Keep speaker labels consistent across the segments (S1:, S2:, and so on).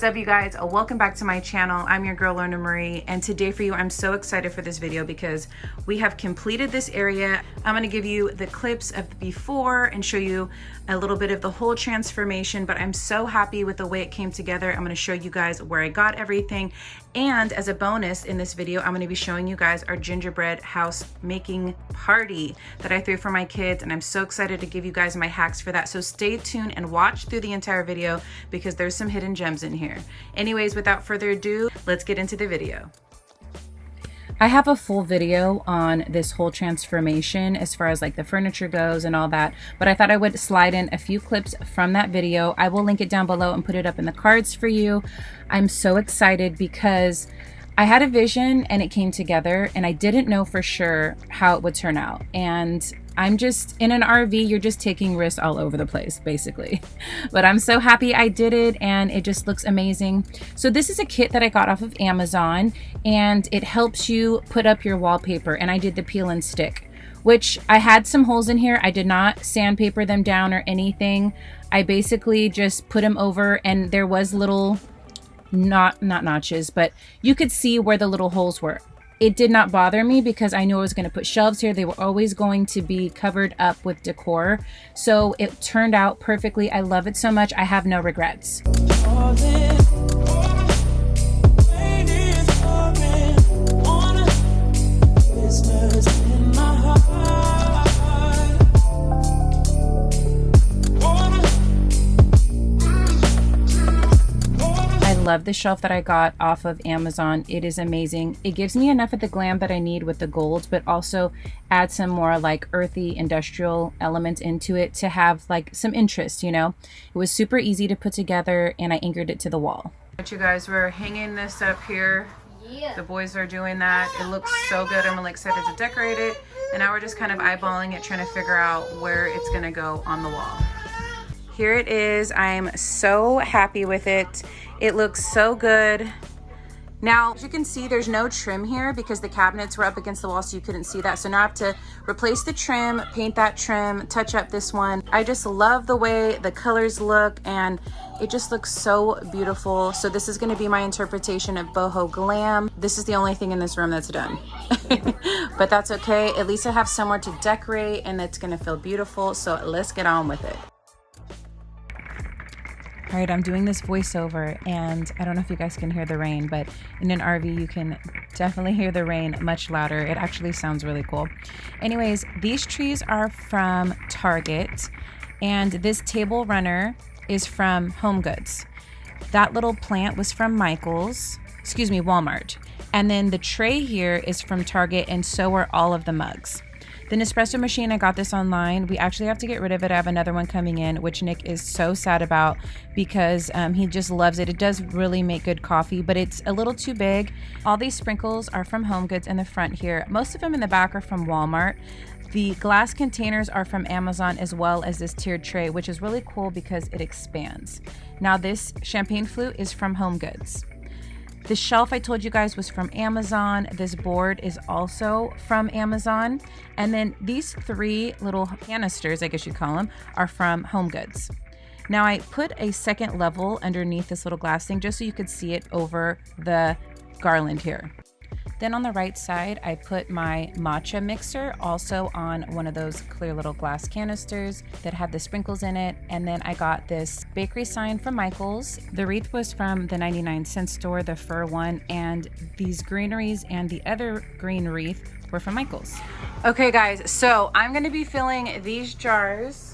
S1: What's up, you guys? Welcome back to my channel. I'm your girl Lorna Marie, and today for you I'm so excited for this video because we have completed this area. I'm going to give you the clips of the before and show you a little bit of the whole transformation, but I'm so happy with the way it came together. I'm going to show you guys where I got everything, and as a bonus in this video I'm going to be showing you guys our gingerbread house making party that I threw for my kids, and I'm so excited to give you guys my hacks for that. So stay tuned and watch through the entire video because there's some hidden gems in here. Anyways, without further ado, let's get into the video. I have a full video on this whole transformation as far as like the furniture goes and all that, but I thought I would slide in a few clips from that video. I will link it down below and put it up in the cards for you. I'm so excited because I had a vision and it came together, and I didn't know for sure how it would turn out. And I'm just in an RV, you're just taking risks all over the place basically. But I'm so happy I did it, and it just looks amazing. So this is a kit that I got off of Amazon, and it helps you put up your wallpaper, and I did the peel and stick, which I had some holes in here. I did not sandpaper them down or anything. I basically just put them over, and there was little not notches, but you could see where the little holes were. It did not bother me because I knew I was going to put shelves here. They were always going to be covered up with decor. So it turned out perfectly. I love it so much. I have no regrets. Love the shelf that I got off of Amazon. It is amazing. It gives me enough of the glam that I need with the golds, but also add some more like earthy industrial elements into it to have like some interest, you know. It was super easy to put together, and I anchored it to the wall. But you guys, we're hanging this up here. Yeah. The boys are doing that. It looks so good. I'm really excited to decorate it, and now we're just kind of eyeballing it, trying to figure out where it's gonna go on the wall. Here it is. I'm so happy with it. It looks so good. Now, as you can see, there's no trim here because the cabinets were up against the wall, so you couldn't see that. So now I have to replace the trim, paint that trim, touch up this one. I just love the way the colors look, and it just looks so beautiful. So this is gonna be my interpretation of boho glam. This is the only thing in this room that's done. But that's okay. At least I have somewhere to decorate, and it's gonna feel beautiful. So let's get on with it. All right, I'm doing this voiceover, and I don't know if you guys can hear the rain, but in an RV, you can definitely hear the rain much louder. It actually sounds really cool. Anyways, these trees are from Target, and this table runner is from Home Goods. That little plant was from Walmart. And then the tray here is from Target, and so are all of the mugs. The Nespresso machine, I got this online. We actually have to get rid of it. I have another one coming in, which Nick is so sad about because he just loves it. It does really make good coffee, but it's a little too big. All these sprinkles are from Home Goods in the front here. Most of them in the back are from Walmart. The glass containers are from Amazon, as well as this tiered tray, which is really cool because it expands. Now this champagne flute is from Home Goods. The shelf I told you guys was from Amazon. This board is also from Amazon. And then these three little canisters, I guess you'd call them, are from Home Goods. Now I put a second level underneath this little glass thing just so you could see it over the garland here. Then on the right side, I put my matcha mixer also on one of those clear little glass canisters that had the sprinkles in it. And then I got this bakery sign from Michael's. The wreath was from the 99-cent store, the fur one, and these greeneries and the other green wreath were from Michael's. Okay guys, so I'm gonna be filling these jars,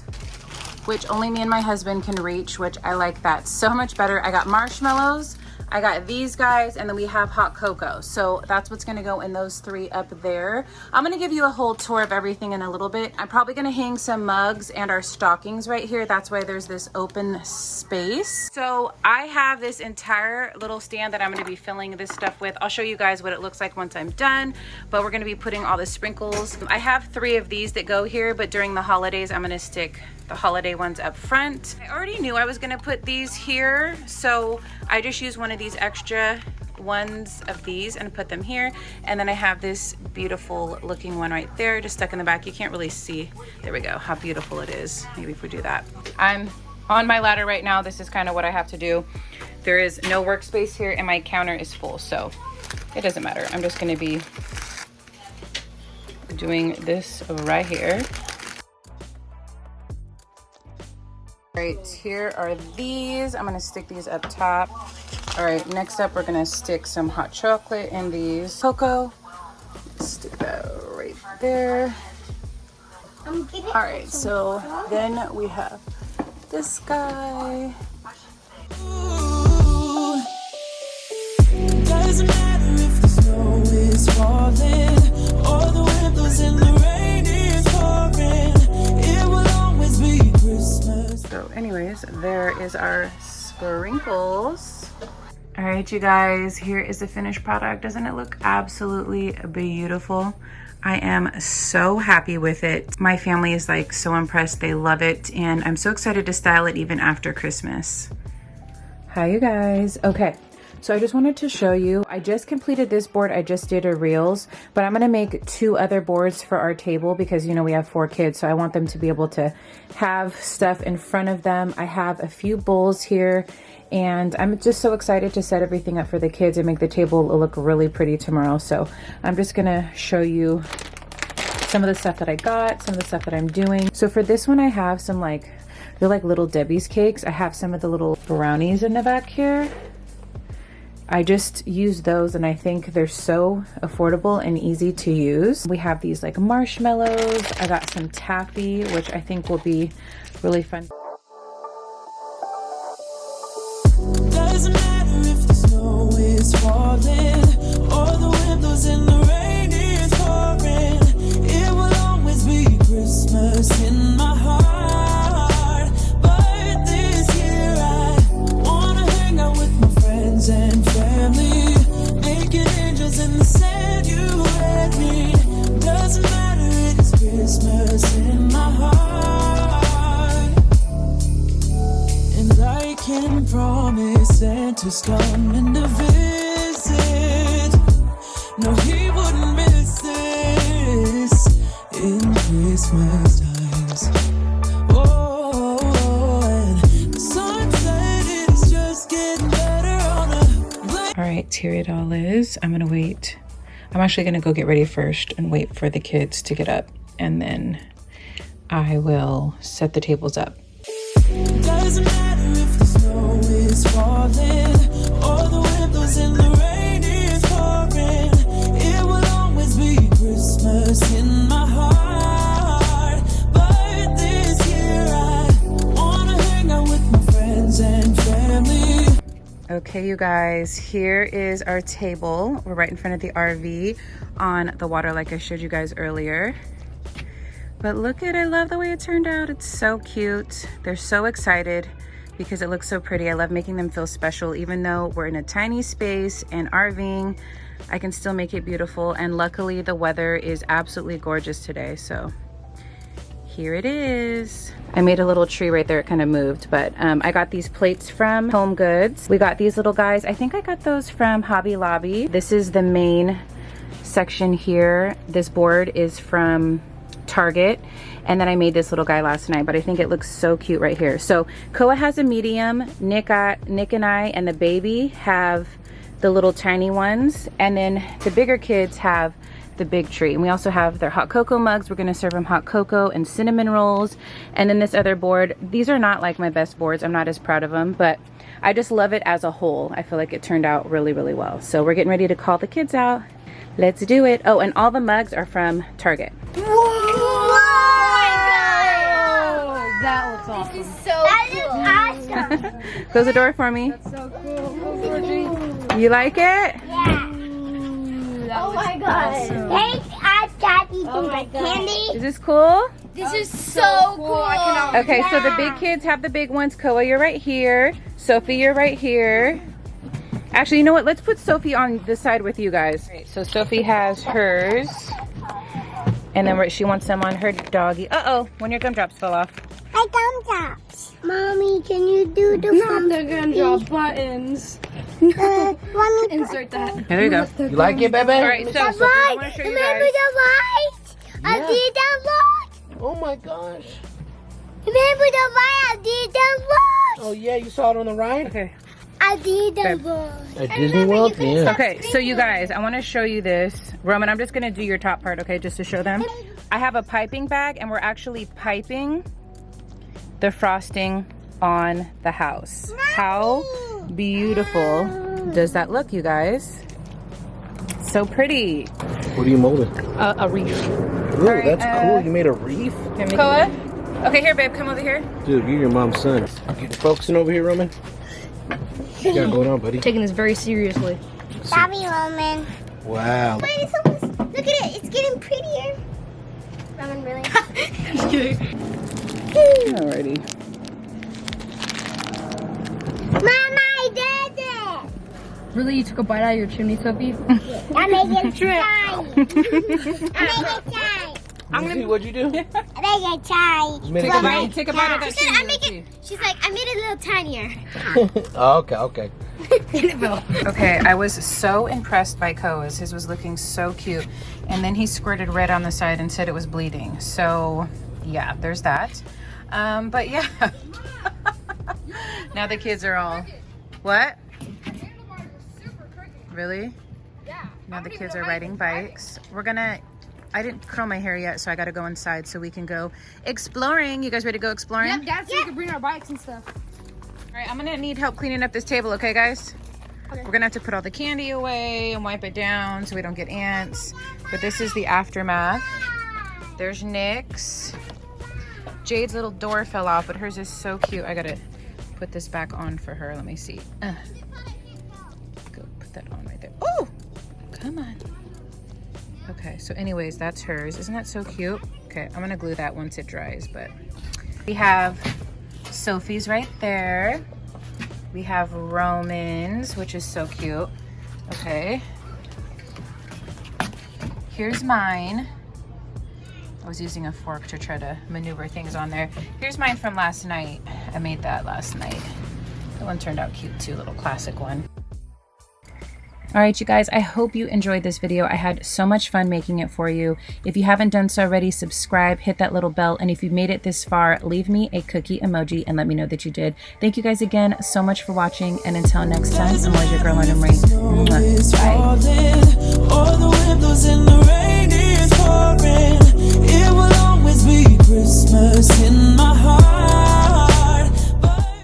S1: which only me and my husband can reach, which I like that so much better. I got marshmallows, I got these guys, and then we have hot cocoa. So that's what's gonna go in those three up there. I'm gonna give you a whole tour of everything in a little bit. I'm probably gonna hang some mugs and our stockings right here. That's why there's this open space. So I have this entire little stand that I'm gonna be filling this stuff with. I'll show you guys what it looks like once I'm done, but we're gonna be putting all the sprinkles. I have 3 of these that go here, but during the holidays, I'm gonna stick the holiday ones up front. I already knew I was gonna put these here, so I just used one of these extra ones of these and put them here. And then I have this beautiful looking one right there, just stuck in the back. You can't really see, there we go, how beautiful it is. Maybe if we do that. I'm on my ladder right now. This is kind of what I have to do. there is no workspace here and my counter is full, so it doesn't matter. I'm just gonna be doing this right here. All right, here are these. I'm gonna stick these up top. All right, next up, we're gonna stick some hot chocolate in these. Cocoa, stick that right there. All right, so then we have this guy. Doesn't matter if the snow is falling or the wind blows and the rain is pouring, it will always be Christmas. So anyways, there is our sprinkles. All right, you guys, here is the finished product. Doesn't it look absolutely beautiful? I am so happy with it. My family is like so impressed. They love it, and I'm so excited to style it even after Christmas. Hi, you guys. Okay, so I just wanted to show you, I just completed this board. I just did a reels, but I'm gonna make 2 other boards for our table because, you know, we have 4 kids, so I want them to be able to have stuff in front of them. I have a few bowls here, and I'm just so excited to set everything up for the kids and make the table look really pretty tomorrow. So I'm just gonna show you some of the stuff that I got, some of the stuff that I'm doing. So for this one, I have some they're like little Debbie's cakes. I have some of the little brownies in the back here. I just use those and I think they're so affordable and easy to use. We have these like marshmallows. I got some taffy, which I think will be really fun. Doesn't matter if the snow is falling or the wind blows and the rain is pouring, it will always be Christmas in my heart. But this year I wanna hang out with my friends and family, making angels in the sand you and me. Doesn't matter, it's Christmas in my heart. And I can promise Santa's coming to visit. No, he wouldn't miss this in Christmas times. Oh, and the sunset is just getting better on a... All right, here it all is. I'm gonna wait. I'm actually gonna go get ready first and wait for the kids to get up, and then I will set the tables up. Doesn't matter if the snow is falling or the wind blows and the rain is pouring, it will always be Christmas in my heart. But this year I wanna hang out with my friends and family. Okay, you guys, here is our table. We're right in front of the RV on the water like I showed you guys earlier. But look at it, I love the way it turned out. It's so cute. They're so excited because it looks so pretty. I love making them feel special. Even though we're in a tiny space and RVing, I can still make it beautiful. And luckily the weather is absolutely gorgeous today. So here it is. I made a little tree right there, it kind of moved, but I got these plates from Home Goods. We got these little guys. I think I got those from Hobby Lobby. This is the main section here. This board is from Target, and then I made this little guy last night, but I think it looks so cute right here. So Koa has a medium, Nick and I and the baby have the little tiny ones, and then the bigger kids have the big tree. And we also have their hot cocoa mugs. We're gonna serve them hot cocoa and cinnamon rolls. And then this other board, these are not like my best boards, I'm not as proud of them, but I just love it as a whole. I feel like it turned out really, really well. So we're getting ready to call the kids out. Let's do it. Oh, and all the mugs are from Target.
S2: That looks awesome.
S3: This is so cool.
S1: Close the door for me.
S2: That's so cool.
S1: You like it?
S3: Yeah. Oh my god.
S2: Awesome.
S3: Hey, Daddy, candy.
S1: Is this cool?
S3: This is so cool.
S1: Okay, so the big kids have the big ones. Koa, you're right here. Sophie, you're right here. Actually, you know what? Let's put Sophie on this side with you guys. Right, so Sophie has hers. And then she wants them on her doggy. Uh-oh, when your gumdrops fell off.
S3: My gumdrops. Mommy, can you do the
S2: Not the gumdrop buttons.
S3: Mommy,
S2: Insert that.
S1: There you go.
S4: You like it, baby?
S1: All right, so Sophie, I want to show you
S3: remember
S1: guys.
S3: the light? I did that lot.
S4: Oh my gosh.
S3: Remember the light? I did that lot.
S4: Oh yeah, you saw it on the ride?
S1: Okay.
S3: AUDIBLE.
S4: At Disney World? Yeah.
S1: Okay, so you guys, I want to show you this. Roman, I'm just going to do your top part, okay, just to show them. I have a piping bag, and we're actually piping the frosting on the house. How beautiful does that look, you guys? So pretty.
S4: What are you molding?
S2: A wreath.
S4: Ooh,
S1: Alright,
S4: that's cool. You made a wreath?
S1: Koa? Okay, here, babe, come over here.
S4: Dude, you're your mom's son. You focusing over here, Roman? What you got going on, buddy?
S2: Taking this very seriously.
S3: Bobby Roman.
S4: Wow.
S3: Wait, it's almost, look at it. It's getting prettier. Roman, really?
S2: Just kidding.
S1: Alrighty.
S3: Mama, I did it.
S2: Really, you took a bite out of your chimney, Sophie?
S3: I make it try. I make it try.
S4: What'd you do?
S3: I make it try.
S4: You made
S1: Take
S4: a
S1: a bite, take a bite of that.
S3: She said, I make it. She's like, I made it a little tinier.
S4: Oh, okay.
S1: Okay, I was so impressed by Koa's. His was looking so cute. And then he squirted red on the side and said it was bleeding. So, yeah, there's that. But yeah. Now the kids are all, what? Really?
S2: Yeah.
S1: Now the kids are riding bikes. I didn't curl my hair yet, so I gotta go inside so we can go exploring. You guys ready to go exploring?
S2: Yeah, Dad said we could bring our bikes and stuff.
S1: All right, I'm gonna need help cleaning up this table, okay, guys?
S2: Okay.
S1: We're gonna have to put all the candy away and wipe it down so we don't get ants. But this is the aftermath. There's Nick's. Jade's little door fell off, but hers is so cute. I gotta put this back on for her. Let me see. Go put that on right there. Oh, come on. Okay, so anyways, that's hers. Isn't that so cute? Okay, I'm gonna glue that once it dries, but we have Sophie's right there. We have Roman's, which is so cute. Okay. Here's mine. I was using a fork to try to maneuver things on there. Here's mine from last night. I made that last night. That one turned out cute too, little classic one. All right, you guys, I hope you enjoyed this video. I had so much fun making it for you. If you haven't done so already, subscribe, hit that little bell, and if you made it this far, leave me a cookie emoji and let me know that you did. Thank you guys again so much for watching, and until next time, I'm always your girl, Lorna. Bye.
S5: All the windows in the rain is pouring. It will always be Christmas in my heart.